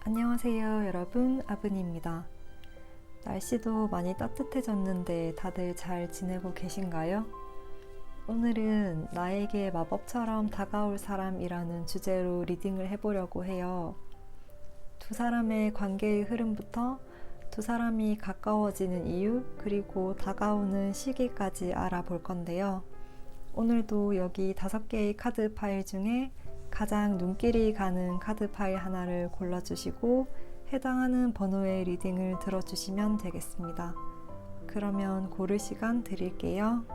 안녕하세요 여러분, 아브니입니다. 날씨도 많이 따뜻해졌는데 다들 잘 지내고 계신가요? 오늘은 나에게 마법처럼 다가올 사람이라는 주제로 리딩을 해보려고 해요. 두 사람의 관계의 흐름부터 두 사람이 가까워지는 이유, 그리고 다가오는 시기까지 알아볼 건데요. 오늘도 여기 5개의 카드 파일 중에 가장 눈길이 가는 카드 파일 하나를 골라주시고 해당하는 번호의 리딩을 들어주시면 되겠습니다. 그러면 고를 시간 드릴게요.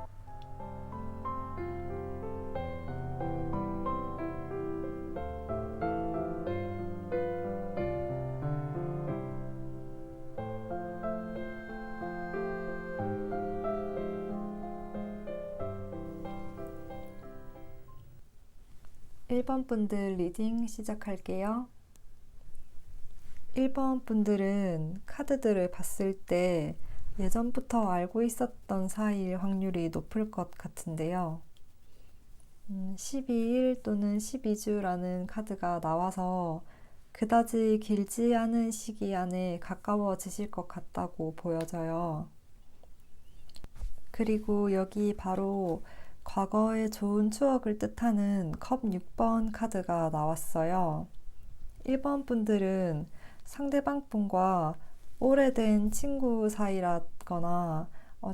(1번) 분들 리딩 시작할게요. 1번 분들은 카드들을 봤을 때 예전부터 알고 있었던 사이일 확률이 높을 것 같은데요. 12일 또는 12주라는 카드가 나와서 그다지 길지 않은 시기 안에 가까워지실 것 같다고 보여져요. 그리고 여기 바로 과거의 좋은 추억을 뜻하는 컵 6번 카드가 나왔어요. 1번 분들은 상대방 분과 오래된 친구 사이라거나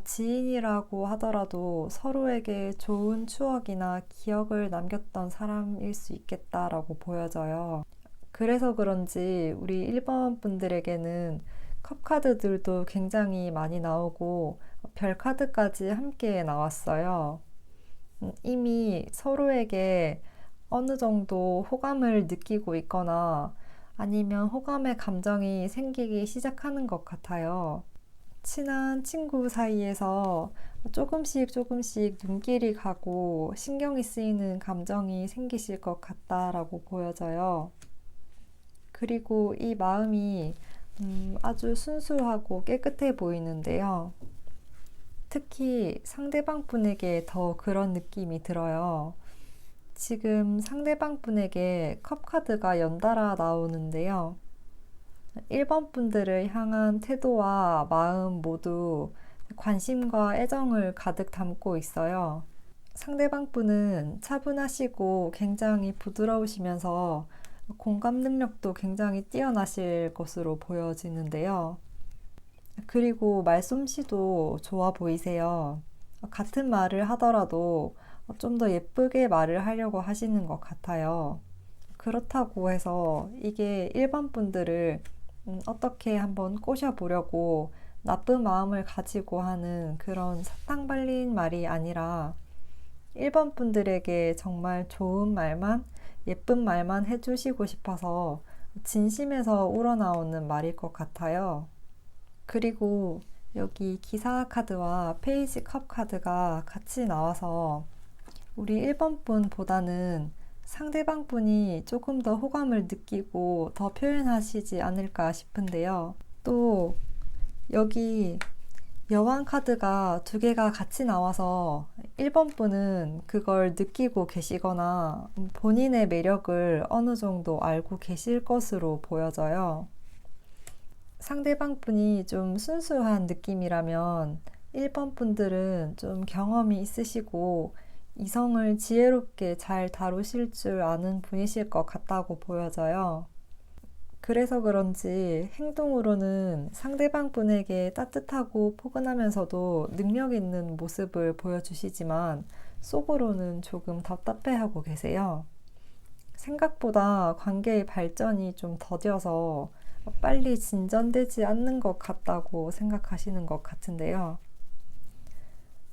지인이라고 하더라도 서로에게 좋은 추억이나 기억을 남겼던 사람일 수 있겠다라고 보여져요. 그래서 그런지 우리 1번 분들에게는 컵 카드들도 굉장히 많이 나오고 별 카드까지 함께 나왔어요. 이미 서로에게 어느 정도 호감을 느끼고 있거나 아니면 호감의 감정이 생기기 시작하는 것 같아요. 친한 친구 사이에서 조금씩 눈길이 가고 신경이 쓰이는 감정이 생기실 것 같다라고 보여져요. 그리고 이 마음이 아주 순수하고 깨끗해 보이는데요. 특히 상대방 분에게 더 그런 느낌이 들어요. 지금 상대방 분에게 컵 카드가 연달아 나오는데요. 1번 분들을 향한 태도와 마음 모두 관심과 애정을 가득 담고 있어요. 상대방 분은 차분하시고 굉장히 부드러우시면서 공감 능력도 굉장히 뛰어나실 것으로 보여지는데요. 그리고 말솜씨도 좋아 보이세요. 같은 말을 하더라도 좀 더 예쁘게 말을 하려고 하시는 것 같아요. 그렇다고 해서 이게 1번 분들을 어떻게 한번 꼬셔보려고 나쁜 마음을 가지고 하는 그런 사탕 발린 말이 아니라 1번 분들에게 정말 좋은 말만, 예쁜 말만 해주시고 싶어서 진심에서 우러나오는 말일 것 같아요. 그리고 여기 기사 카드와 페이지 컵 카드가 같이 나와서 우리 1번 분보다는 상대방 분이 조금 더 호감을 느끼고 더 표현하시지 않을까 싶은데요. 또 여기 여왕 카드가 2개가 같이 나와서 1번 분은 그걸 느끼고 계시거나 본인의 매력을 어느 정도 알고 계실 것으로 보여져요. 상대방 분이 좀 순수한 느낌이라면 1번 분들은 좀 경험이 있으시고 이성을 지혜롭게 잘 다루실 줄 아는 분이실 것 같다고 보여져요. 그래서 그런지 행동으로는 상대방 분에게 따뜻하고 포근하면서도 능력 있는 모습을 보여주시지만 속으로는 조금 답답해하고 계세요. 생각보다 관계의 발전이 좀 더뎌서 빨리 진전되지 않는 것 같다고 생각하시는 것 같은데요.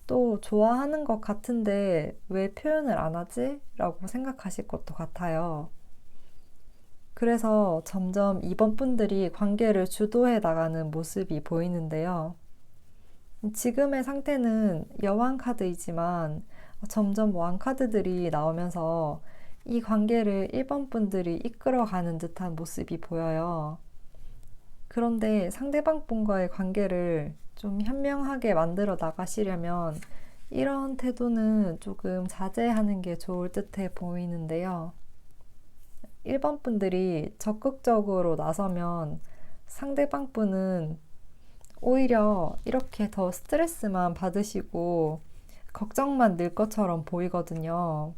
또 좋아하는 것 같은데 왜 표현을 안 하지? 라고 생각하실 것도 같아요. 그래서 점점 이번 분들이 관계를 주도해 나가는 모습이 보이는데요. 지금의 상태는 여왕 카드이지만 점점 왕 카드들이 나오면서 이 관계를 1번 분들이 이끌어가는 듯한 모습이 보여요. 그런데 상대방 분과의 관계를 좀 현명하게 만들어 나가시려면 이런 태도는 조금 자제하는 게 좋을 듯해 보이는데요. 1번 분들이 적극적으로 나서면 상대방 분은 오히려 이렇게 더 스트레스만 받으시고 걱정만 늘 것처럼 보이거든요.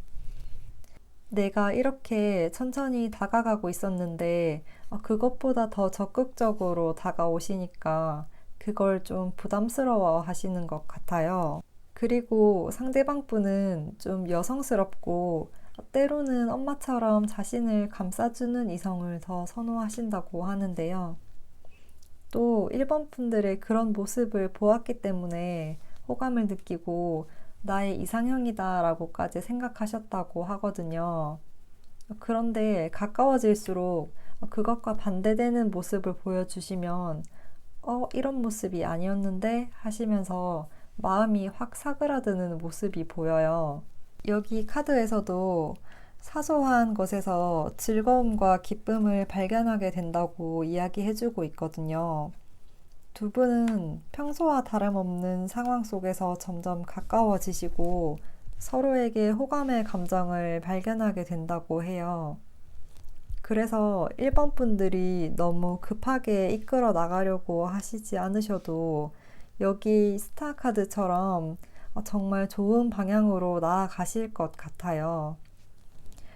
내가 이렇게 천천히 다가가고 있었는데 그것보다 더 적극적으로 다가오시니까 그걸 좀 부담스러워 하시는 것 같아요. 그리고 상대방 분은 좀 여성스럽고 때로는 엄마처럼 자신을 감싸주는 이성을 더 선호하신다고 하는데요. 또 1번 분들의 그런 모습을 보았기 때문에 호감을 느끼고 나의 이상형이다 라고까지 생각하셨다고 하거든요. 그런데 가까워질수록 그것과 반대되는 모습을 보여주시면 이런 모습이 아니었는데 하시면서 마음이 확 사그라드는 모습이 보여요. 여기 카드에서도 사소한 것에서 즐거움과 기쁨을 발견하게 된다고 이야기해주고 있거든요. 두 분은 평소와 다름없는 상황 속에서 점점 가까워지시고 서로에게 호감의 감정을 발견하게 된다고 해요. 그래서 1번 분들이 너무 급하게 이끌어 나가려고 하시지 않으셔도 여기 스타 카드처럼 정말 좋은 방향으로 나아가실 것 같아요.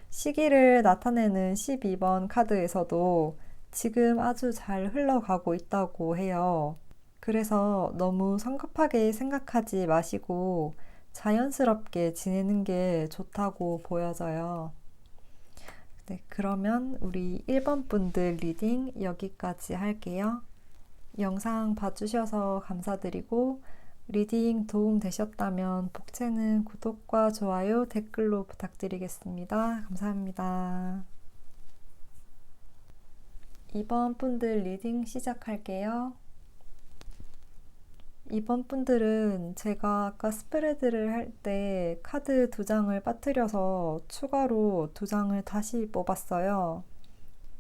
시기를 나타내는 12번 카드에서도 지금 아주 잘 흘러가고 있다고 해요. 그래서 너무 성급하게 생각하지 마시고 자연스럽게 지내는 게 좋다고 보여져요. 네, 그러면 우리 1번 분들 리딩 여기까지 할게요. 영상 봐주셔서 감사드리고 리딩 도움 되셨다면 복채는 구독과 좋아요, 댓글로 부탁드리겠습니다. 감사합니다. 2번 분들 리딩 시작할게요. 2번 분들은 제가 아까 스프레드를 할 때 카드 2장을 빠뜨려서 추가로 2장을 다시 뽑았어요.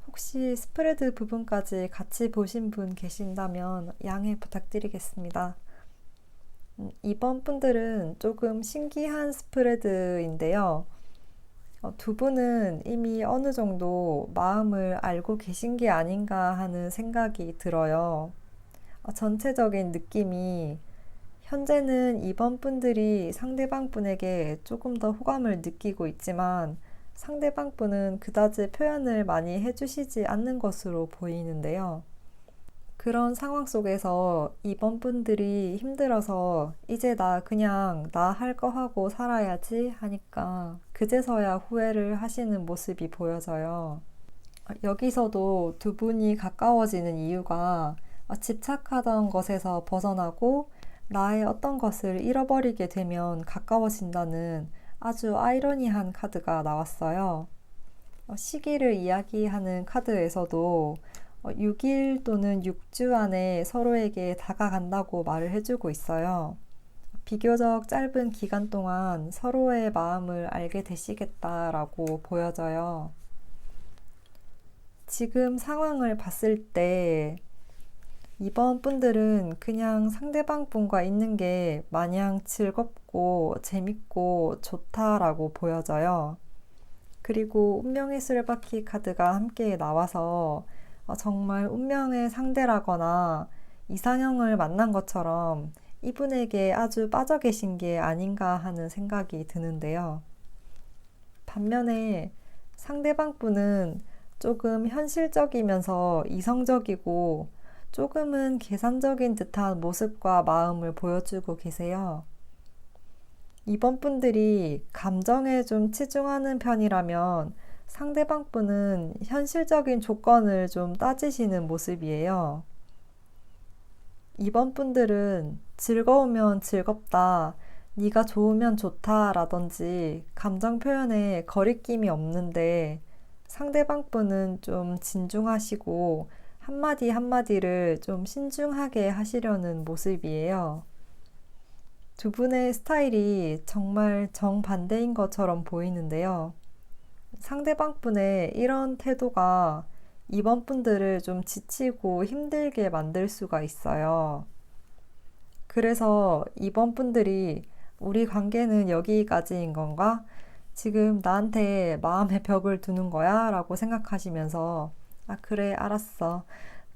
혹시 스프레드 부분까지 같이 보신 분 계신다면 양해 부탁드리겠습니다. 2번 분들은 조금 신기한 스프레드인데요. 두 분은 이미 어느 정도 마음을 알고 계신 게 아닌가 하는 생각이 들어요. 전체적인 느낌이 현재는 2번 분들이 상대방 분에게 조금 더 호감을 느끼고 있지만 상대방 분은 그다지 표현을 많이 해주시지 않는 것으로 보이는데요. 그런 상황 속에서 2번 분들이 힘들어서 이제 나 그냥 나 할 거 하고 살아야지 하니까 그제서야 후회를 하시는 모습이 보여져요. 여기서도 두 분이 가까워지는 이유가 집착하던 것에서 벗어나고 나의 어떤 것을 잃어버리게 되면 가까워진다는 아주 아이러니한 카드가 나왔어요. 시기를 이야기하는 카드에서도 6일 또는 6주 안에 서로에게 다가간다고 말을 해주고 있어요. 비교적 짧은 기간 동안 서로의 마음을 알게 되시겠다라고 보여져요. 지금 상황을 봤을 때 이번 분들은 그냥 상대방 분과 있는 게 마냥 즐겁고 재밌고 좋다라고 보여져요. 그리고 운명의 수레바퀴 카드가 함께 나와서 정말 운명의 상대라거나 이상형을 만난 것처럼 이분에게 아주 빠져 계신 게 아닌가 하는 생각이 드는데요. 반면에 상대방 분은 조금 현실적이면서 이성적이고 조금은 계산적인 듯한 모습과 마음을 보여주고 계세요. 이번 분들이 감정에 좀 치중하는 편이라면 상대방 분은 현실적인 조건을 좀 따지시는 모습이에요. 이번 분들은 즐거우면 즐겁다, 네가 좋으면 좋다라든지 감정 표현에 거리낌이 없는데 상대방 분은 좀 진중하시고 한마디 한마디를 좀 신중하게 하시려는 모습이에요. 두 분의 스타일이 정말 정반대인 것처럼 보이는데요. 상대방 분의 이런 태도가 이번 분들을 좀 지치고 힘들게 만들 수가 있어요. 그래서 이번 분들이 우리 관계는 여기까지인 건가? 지금 나한테 마음의 벽을 두는 거야? 라고 생각하시면서 아, 그래, 알았어.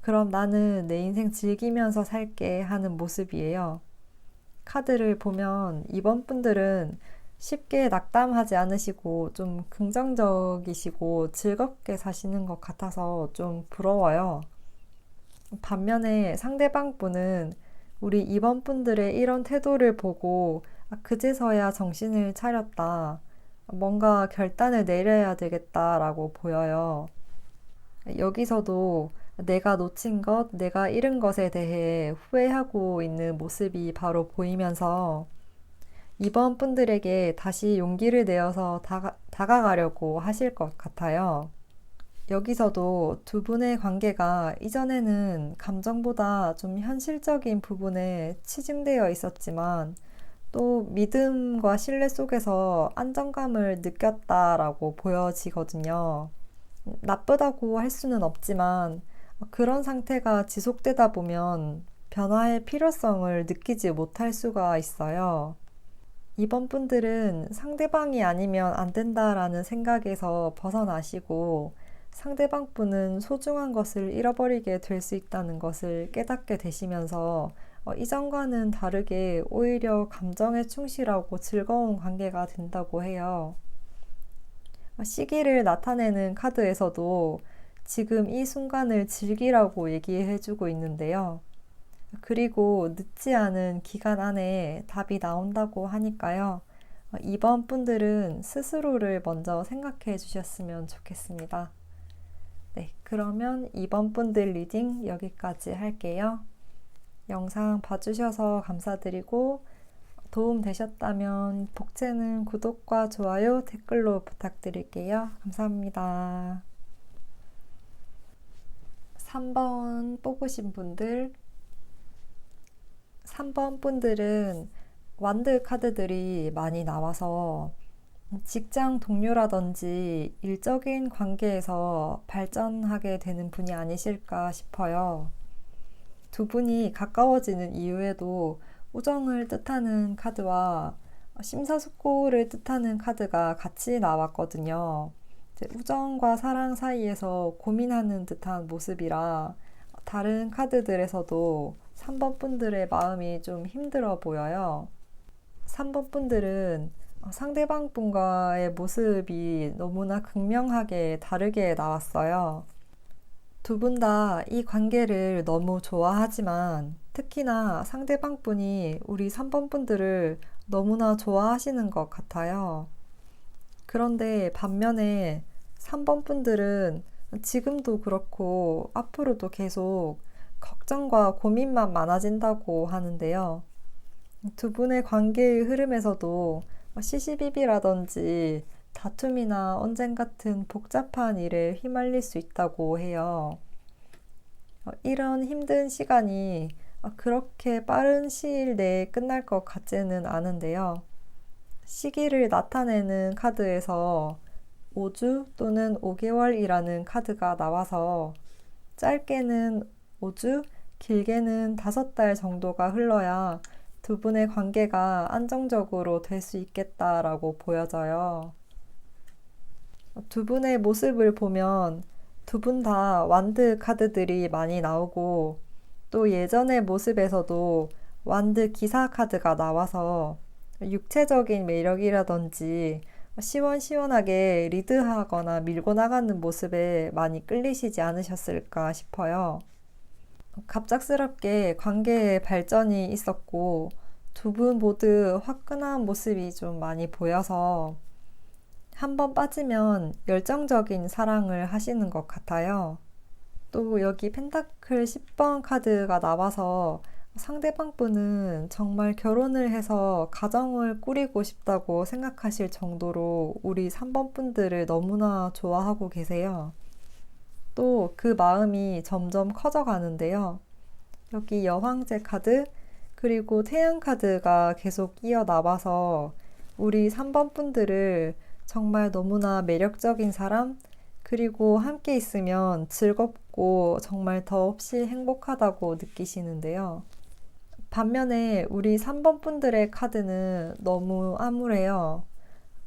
그럼 나는 내 인생 즐기면서 살게 하는 모습이에요. 카드를 보면 이번 분들은 쉽게 낙담하지 않으시고 좀 긍정적이시고 즐겁게 사시는 것 같아서 좀 부러워요. 반면에 상대방 분은 우리 이번 분들의 이런 태도를 보고 아, 그제서야 정신을 차렸다. 뭔가 결단을 내려야 되겠다라고 보여요. 여기서도 내가 놓친 것, 내가 잃은 것에 대해 후회하고 있는 모습이 바로 보이면서 이번 분들에게 다시 용기를 내어서 다가가려고 하실 것 같아요. 여기서도 두 분의 관계가 이전에는 감정보다 좀 현실적인 부분에 치중되어 있었지만 또 믿음과 신뢰 속에서 안정감을 느꼈다라고 보여지거든요. 나쁘다고 할 수는 없지만 그런 상태가 지속되다 보면 변화의 필요성을 느끼지 못할 수가 있어요. 이번 분들은 상대방이 아니면 안 된다라는 생각에서 벗어나시고 상대방 분은 소중한 것을 잃어버리게 될 수 있다는 것을 깨닫게 되시면서 이전과는 다르게 오히려 감정에 충실하고 즐거운 관계가 된다고 해요. 시기를 나타내는 카드에서도 지금 이 순간을 즐기라고 얘기해주고 있는데요. 그리고 늦지 않은 기간 안에 답이 나온다고 하니까요. 이번 분들은 스스로를 먼저 생각해 주셨으면 좋겠습니다. 네, 그러면 이번 분들 리딩 여기까지 할게요. 영상 봐주셔서 감사드리고 도움 되셨다면 복채는 구독과 좋아요, 댓글로 부탁드릴게요. 감사합니다. 3번 뽑으신 분들 3번 분들은 완드 카드들이 많이 나와서 직장 동료라든지 일적인 관계에서 발전하게 되는 분이 아니실까 싶어요. 두 분이 가까워지는 이유에도 우정을 뜻하는 카드와 심사숙고를 뜻하는 카드가 같이 나왔거든요. 우정과 사랑 사이에서 고민하는 듯한 모습이라 다른 카드들에서도 3번 분들의 마음이 좀 힘들어 보여요. 3번 분들은 상대방 분과의 모습이 너무나 극명하게 다르게 나왔어요. 두 분 다 이 관계를 너무 좋아하지만 특히나 상대방 분이 우리 3번 분들을 너무나 좋아하시는 것 같아요. 그런데 반면에 3번 분들은 지금도 그렇고 앞으로도 계속 걱정과 고민만 많아진다고 하는데요. 두 분의 관계의 흐름에서도 시시비비라든지 다툼이나 언쟁 같은 복잡한 일에 휘말릴 수 있다고 해요. 이런 힘든 시간이 그렇게 빠른 시일 내에 끝날 것 같지는 않은데요. 시기를 나타내는 카드에서 5주 또는 5개월이라는 카드가 나와서 짧게는 5주, 길게는 5달 정도가 흘러야 두 분의 관계가 안정적으로 될 수 있겠다라고 보여져요. 두 분의 모습을 보면 두 분 다 완드 카드들이 많이 나오고 또 예전의 모습에서도 완드 기사 카드가 나와서 육체적인 매력이라든지 시원시원하게 리드하거나 밀고 나가는 모습에 많이 끌리시지 않으셨을까 싶어요. 갑작스럽게 관계에 발전이 있었고 두 분 모두 화끈한 모습이 좀 많이 보여서 한번 빠지면 열정적인 사랑을 하시는 것 같아요. 또 여기 펜타클 10번 카드가 나와서 상대방 분은 정말 결혼을 해서 가정을 꾸리고 싶다고 생각하실 정도로 우리 3번 분들을 너무나 좋아하고 계세요. 또 그 마음이 점점 커져 가는데요. 여기 여황제 카드, 그리고 태양 카드가 계속 이어나와서 우리 3번 분들을 정말 너무나 매력적인 사람, 그리고 함께 있으면 즐겁고 정말 더없이 행복하다고 느끼시는데요. 반면에 우리 3번 분들의 카드는 너무 암울해요.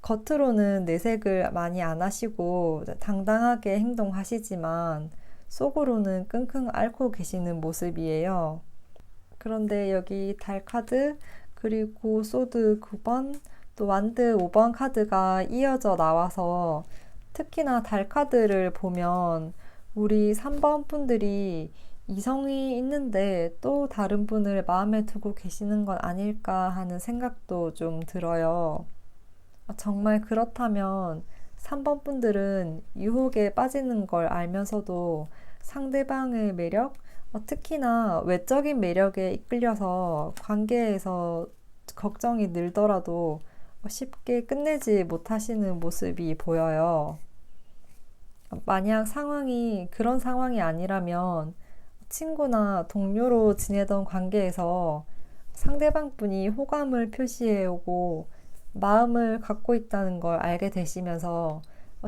겉으로는 내색을 많이 안 하시고 당당하게 행동하시지만 속으로는 끙끙 앓고 계시는 모습이에요. 그런데 여기 달 카드, 그리고 소드 9번, 또 완드 5번 카드가 이어져 나와서 특히나 달 카드를 보면 우리 3번 분들이 이성이 있는데 또 다른 분을 마음에 두고 계시는 건 아닐까 하는 생각도 좀 들어요. 정말 그렇다면 3번 분들은 유혹에 빠지는 걸 알면서도 상대방의 매력, 특히나 외적인 매력에 이끌려서 관계에서 걱정이 늘더라도 쉽게 끝내지 못하시는 모습이 보여요. 만약 상황이 그런 상황이 아니라면 친구나 동료로 지내던 관계에서 상대방 분이 호감을 표시해오고 마음을 갖고 있다는 걸 알게 되시면서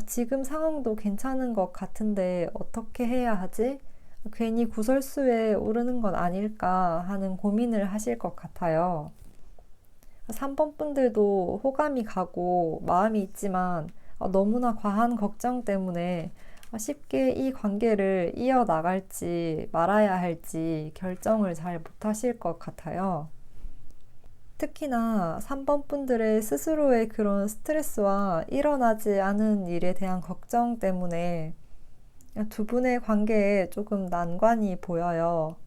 지금 상황도 괜찮은 것 같은데 어떻게 해야 하지? 괜히 구설수에 오르는 건 아닐까 하는 고민을 하실 것 같아요. 3번 분들도 호감이 가고 마음이 있지만 너무나 과한 걱정 때문에 쉽게 이 관계를 이어나갈지 말아야 할지 결정을 잘 못하실 것 같아요. 특히나 3번 분들의 스스로의 그런 스트레스와 일어나지 않은 일에 대한 걱정 때문에 두 분의 관계에 조금 난관이 보여요.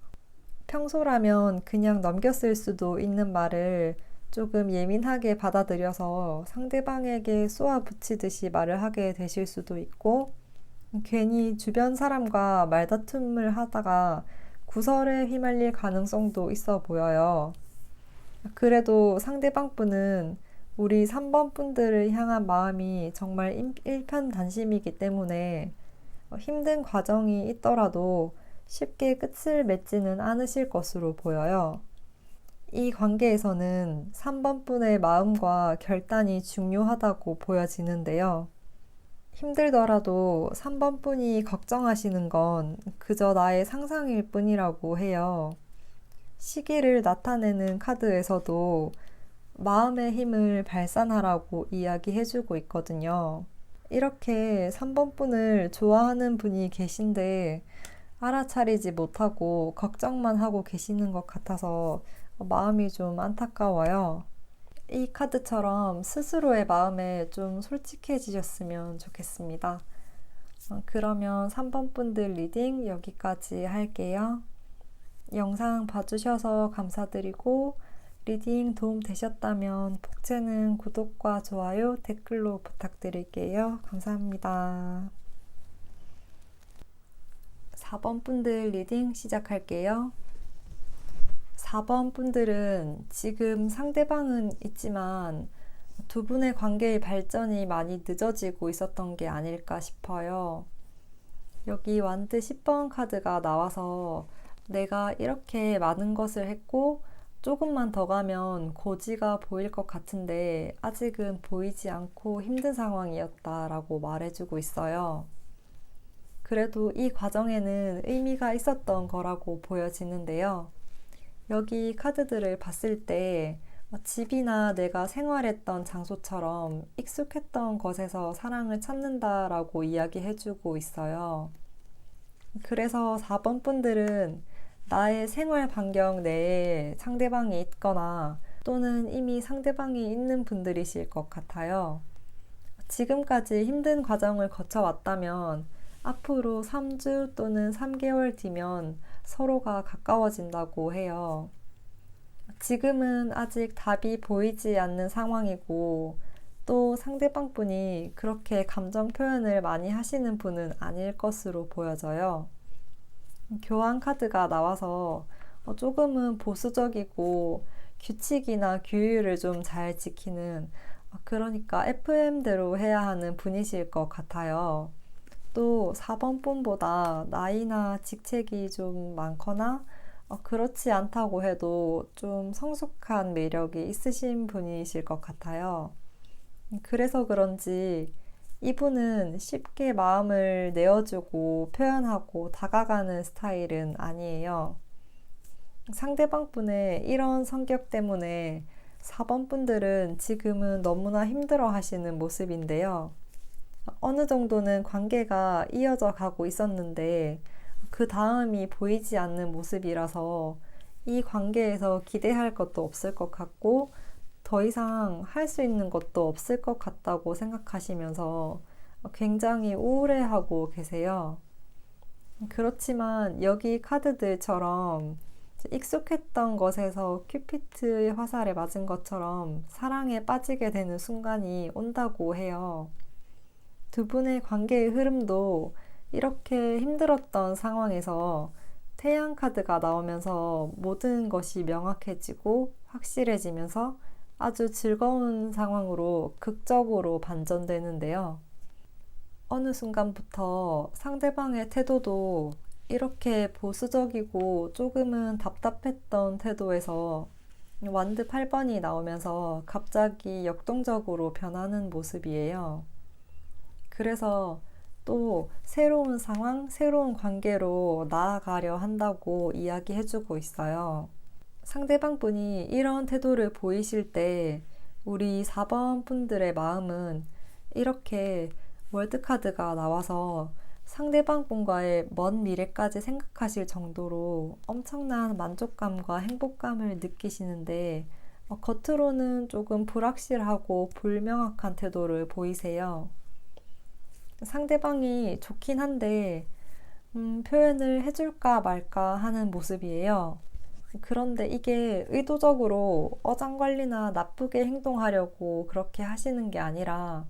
평소라면 그냥 넘겼을 수도 있는 말을 조금 예민하게 받아들여서 상대방에게 쏘아붙이듯이 말을 하게 되실 수도 있고, 괜히 주변 사람과 말다툼을 하다가 구설에 휘말릴 가능성도 있어 보여요. 그래도 상대방 분은 우리 3번 분들을 향한 마음이 정말 일편단심이기 때문에 힘든 과정이 있더라도 쉽게 끝을 맺지는 않으실 것으로 보여요. 이 관계에서는 3번 분의 마음과 결단이 중요하다고 보여지는데요. 힘들더라도 3번 분이 걱정하시는 건 그저 나의 상상일 뿐이라고 해요. 시기를 나타내는 카드에서도 마음의 힘을 발산하라고 이야기해주고 있거든요. 이렇게 3번 분을 좋아하는 분이 계신데 알아차리지 못하고 걱정만 하고 계시는 것 같아서 마음이 좀 안타까워요. 이 카드처럼 스스로의 마음에 좀 솔직해지셨으면 좋겠습니다. 그러면 3번 분들 리딩 여기까지 할게요. 영상 봐주셔서 감사드리고 리딩 도움 되셨다면 복채는 구독과 좋아요, 댓글로 부탁드릴게요. 감사합니다. 4번 분들 리딩 시작할게요. 4번 분들은 지금 상대방은 있지만 두 분의 관계의 발전이 많이 늦어지고 있었던 게 아닐까 싶어요. 여기 완드 10번 카드가 나와서 내가 이렇게 많은 것을 했고 조금만 더 가면 고지가 보일 것 같은데 아직은 보이지 않고 힘든 상황이었다라고 말해주고 있어요. 그래도 이 과정에는 의미가 있었던 거라고 보여지는데요. 여기 카드들을 봤을 때 집이나 내가 생활했던 장소처럼 익숙했던 것에서 사랑을 찾는다라고 이야기해주고 있어요. 그래서 4번 분들은 나의 생활 반경 내에 상대방이 있거나 또는 이미 상대방이 있는 분들이실 것 같아요. 지금까지 힘든 과정을 거쳐왔다면 앞으로 3주 또는 3개월 뒤면 서로가 가까워진다고 해요. 지금은 아직 답이 보이지 않는 상황이고 또 상대방 분이 그렇게 감정 표현을 많이 하시는 분은 아닐 것으로 보여져요. 교환 카드가 나와서 조금은 보수적이고 규칙이나 규율을 좀 잘 지키는 그러니까 FM대로 해야 하는 분이실 것 같아요. 또 4번 분보다 나이나 직책이 좀 많거나 그렇지 않다고 해도 좀 성숙한 매력이 있으신 분이실 것 같아요. 그래서 그런지 이분은 쉽게 마음을 내어주고 표현하고 다가가는 스타일은 아니에요. 상대방 분의 이런 성격 때문에 4번 분들은 지금은 너무나 힘들어 하시는 모습인데요. 어느 정도는 관계가 이어져 가고 있었는데 그 다음이 보이지 않는 모습이라서 이 관계에서 기대할 것도 없을 것 같고 더 이상 할 수 있는 것도 없을 것 같다고 생각하시면서 굉장히 우울해하고 계세요. 그렇지만 여기 카드들처럼 익숙했던 것에서 큐피트의 화살에 맞은 것처럼 사랑에 빠지게 되는 순간이 온다고 해요. 두 분의 관계의 흐름도 이렇게 힘들었던 상황에서 태양 카드가 나오면서 모든 것이 명확해지고 확실해지면서 아주 즐거운 상황으로 극적으로 반전되는데요. 어느 순간부터 상대방의 태도도 이렇게 보수적이고 조금은 답답했던 태도에서 완드 8번이 나오면서 갑자기 역동적으로 변하는 모습이에요. 그래서 또 새로운 상황, 새로운 관계로 나아가려 한다고 이야기해주고 있어요. 상대방 분이 이런 태도를 보이실 때 우리 4번 분들의 마음은 이렇게 월드카드가 나와서 상대방 분과의 먼 미래까지 생각하실 정도로 엄청난 만족감과 행복감을 느끼시는데 겉으로는 조금 불확실하고 불명확한 태도를 보이세요. 상대방이 좋긴 한데 표현을 해줄까 말까 하는 모습이에요. 그런데 이게 의도적으로 어장관리나 나쁘게 행동하려고 그렇게 하시는 게 아니라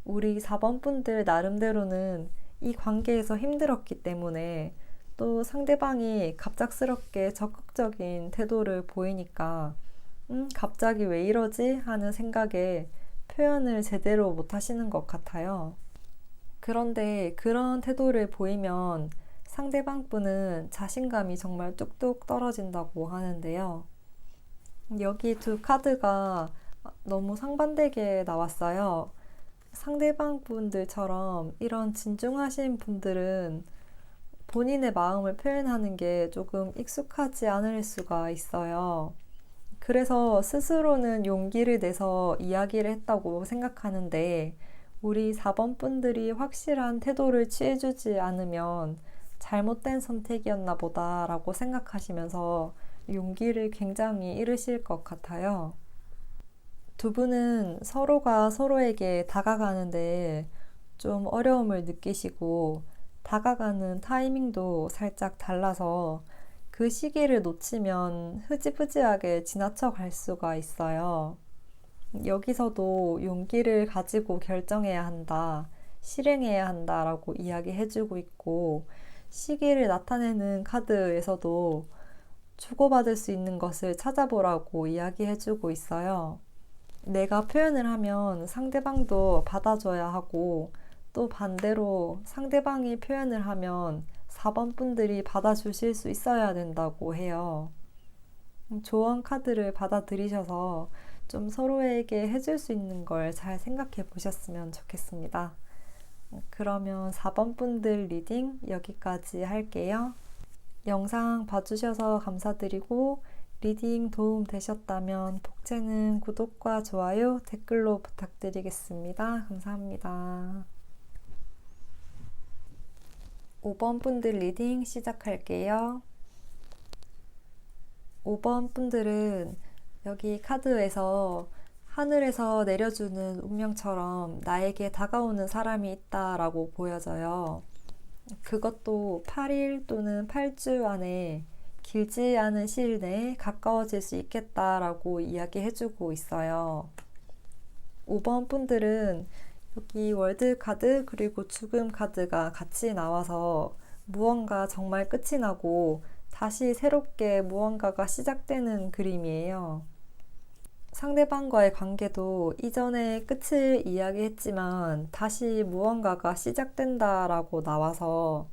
우리 4번 분들 나름대로는 이 관계에서 힘들었기 때문에 또 상대방이 갑작스럽게 적극적인 태도를 보이니까 갑자기 왜 이러지? 하는 생각에 표현을 제대로 못 하시는 것 같아요. 그런데 그런 태도를 보이면 상대방 분은 자신감이 정말 뚝뚝 떨어진다고 하는데요. 여기 두 카드가 너무 상반되게 나왔어요. 상대방 분들처럼 이런 진중하신 분들은 본인의 마음을 표현하는 게 조금 익숙하지 않을 수가 있어요. 그래서 스스로는 용기를 내서 이야기를 했다고 생각하는데 우리 4번 분들이 확실한 태도를 취해주지 않으면 잘못된 선택이었나 보다라고 생각하시면서 용기를 굉장히 잃으실 것 같아요. 두 분은 서로가 서로에게 다가가는데 좀 어려움을 느끼시고 다가가는 타이밍도 살짝 달라서 그 시기를 놓치면 흐지부지하게 지나쳐 갈 수가 있어요. 여기서도 용기를 가지고 결정해야 한다, 실행해야 한다라고 이야기해주고 있고, 시기를 나타내는 카드에서도 주고받을 수 있는 것을 찾아보라고 이야기해주고 있어요. 내가 표현을 하면 상대방도 받아줘야 하고, 또 반대로 상대방이 표현을 하면 4번 분들이 받아주실 수 있어야 된다고 해요. 조언 카드를 받아들이셔서 좀 서로에게 해줄 수 있는 걸 잘 생각해 보셨으면 좋겠습니다. 그러면 4번 분들 리딩 여기까지 할게요. 영상 봐주셔서 감사드리고 리딩 도움 되셨다면 복채는 구독과 좋아요, 댓글로 부탁드리겠습니다. 감사합니다. 5번 분들 리딩 시작할게요. 5번 분들은 여기 카드에서 하늘에서 내려주는 운명처럼 나에게 다가오는 사람이 있다라고 보여져요. 그것도 8일 또는 8주 안에 길지 않은 시일 내에 가까워질 수 있겠다라고 이야기해주고 있어요. 5번 분들은 여기 월드 카드 그리고 죽음 카드가 같이 나와서 무언가 정말 끝이 나고 다시 새롭게 무언가가 시작되는 그림이에요. 상대방과의 관계도 이전에 끝을 이야기했지만 다시 무언가가 시작된다라고 나와서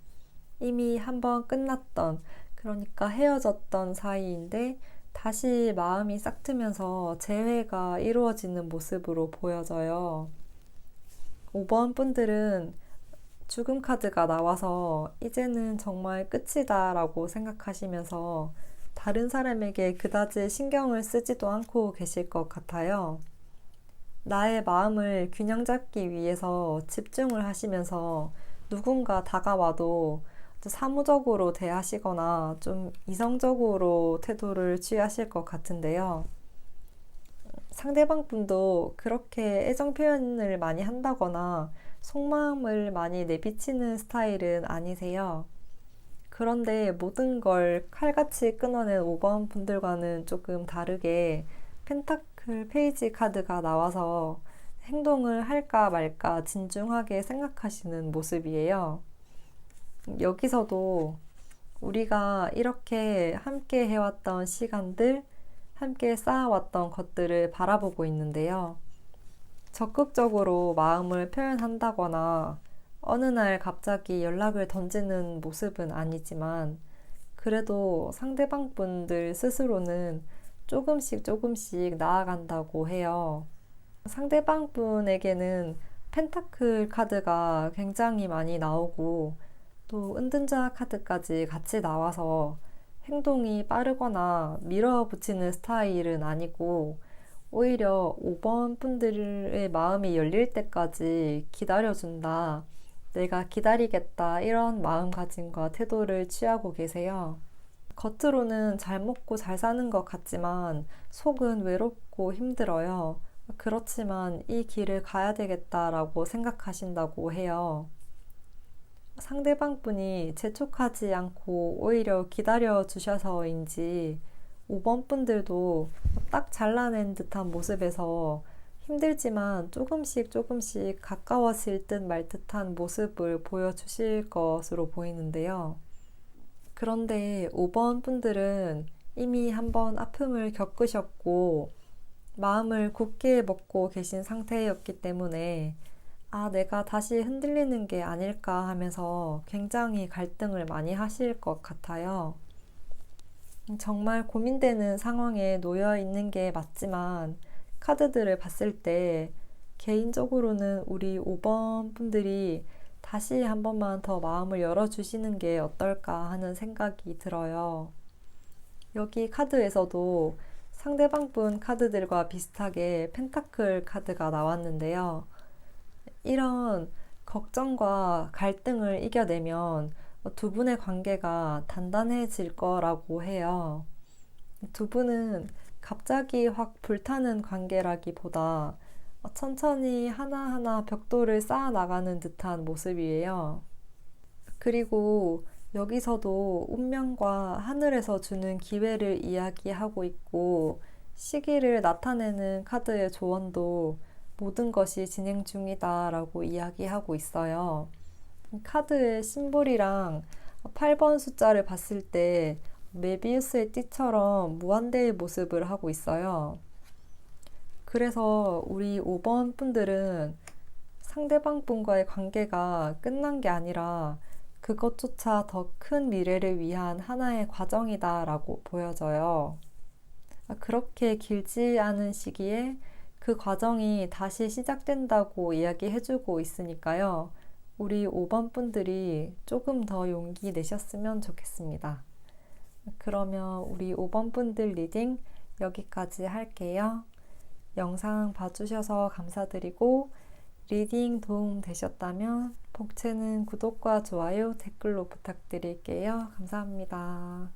이미 한번 끝났던, 그러니까 헤어졌던 사이인데 다시 마음이 싹트면서 재회가 이루어지는 모습으로 보여져요. 5번 분들은 죽음 카드가 나와서 이제는 정말 끝이다 라고 생각하시면서 다른 사람에게 그다지 신경을 쓰지도 않고 계실 것 같아요. 나의 마음을 균형 잡기 위해서 집중을 하시면서 누군가 다가와도 사무적으로 대하시거나 좀 이성적으로 태도를 취하실 것 같은데요. 상대방 분도 그렇게 애정 표현을 많이 한다거나 속마음을 많이 내비치는 스타일은 아니세요. 그런데 모든 걸 칼같이 끊어낸 5번 분들과는 조금 다르게 펜타클 페이지 카드가 나와서 행동을 할까 말까 진중하게 생각하시는 모습이에요. 여기서도 우리가 이렇게 함께 해왔던 시간들, 함께 쌓아왔던 것들을 바라보고 있는데요. 적극적으로 마음을 표현한다거나 어느 날 갑자기 연락을 던지는 모습은 아니지만 그래도 상대방 분들 스스로는 조금씩 나아간다고 해요. 상대방 분에게는 펜타클 카드가 굉장히 많이 나오고 또 은둔자 카드까지 같이 나와서 행동이 빠르거나 밀어붙이는 스타일은 아니고 오히려 5번 분들의 마음이 열릴 때까지 기다려준다. 내가 기다리겠다. 이런 마음가짐과 태도를 취하고 계세요. 겉으로는 잘 먹고 잘 사는 것 같지만 속은 외롭고 힘들어요. 그렇지만 이 길을 가야 되겠다라고 생각하신다고 해요. 상대방 분이 재촉하지 않고 오히려 기다려 주셔서인지 5번 분들도 딱 잘라낸 듯한 모습에서 힘들지만 조금씩 가까워질 듯 말 듯한 모습을 보여주실 것으로 보이는데요. 그런데 5번 분들은 이미 한번 아픔을 겪으셨고 마음을 굳게 먹고 계신 상태였기 때문에 내가 다시 흔들리는 게 아닐까 하면서 굉장히 갈등을 많이 하실 것 같아요. 정말 고민되는 상황에 놓여 있는 게 맞지만 카드들을 봤을 때 개인적으로는 우리 5번 분들이 다시 한 번만 더 마음을 열어주시는 게 어떨까 하는 생각이 들어요. 여기 카드에서도 상대방 분 카드들과 비슷하게 펜타클 카드가 나왔는데요. 이런 걱정과 갈등을 이겨내면 두 분의 관계가 단단해질 거라고 해요. 두 분은 갑자기 확 불타는 관계라기보다 천천히 하나하나 벽돌을 쌓아 나가는 듯한 모습이에요. 그리고 여기서도 운명과 하늘에서 주는 기회를 이야기하고 있고 시기를 나타내는 카드의 조언도 모든 것이 진행 중이다 라고 이야기하고 있어요. 카드의 심볼이랑 8번 숫자를 봤을 때 메비우스의 띠처럼 무한대의 모습을 하고 있어요. 그래서 우리 5번 분들은 상대방 분과의 관계가 끝난 게 아니라 그것조차 더 큰 미래를 위한 하나의 과정이다 라고 보여져요. 그렇게 길지 않은 시기에 그 과정이 다시 시작된다고 이야기해주고 있으니까요. 우리 5번 분들이 조금 더 용기 내셨으면 좋겠습니다. 그러면 우리 5번 분들 리딩 여기까지 할게요. 영상 봐주셔서 감사드리고 리딩 도움 되셨다면 복채는 구독과 좋아요, 댓글로 부탁드릴게요. 감사합니다.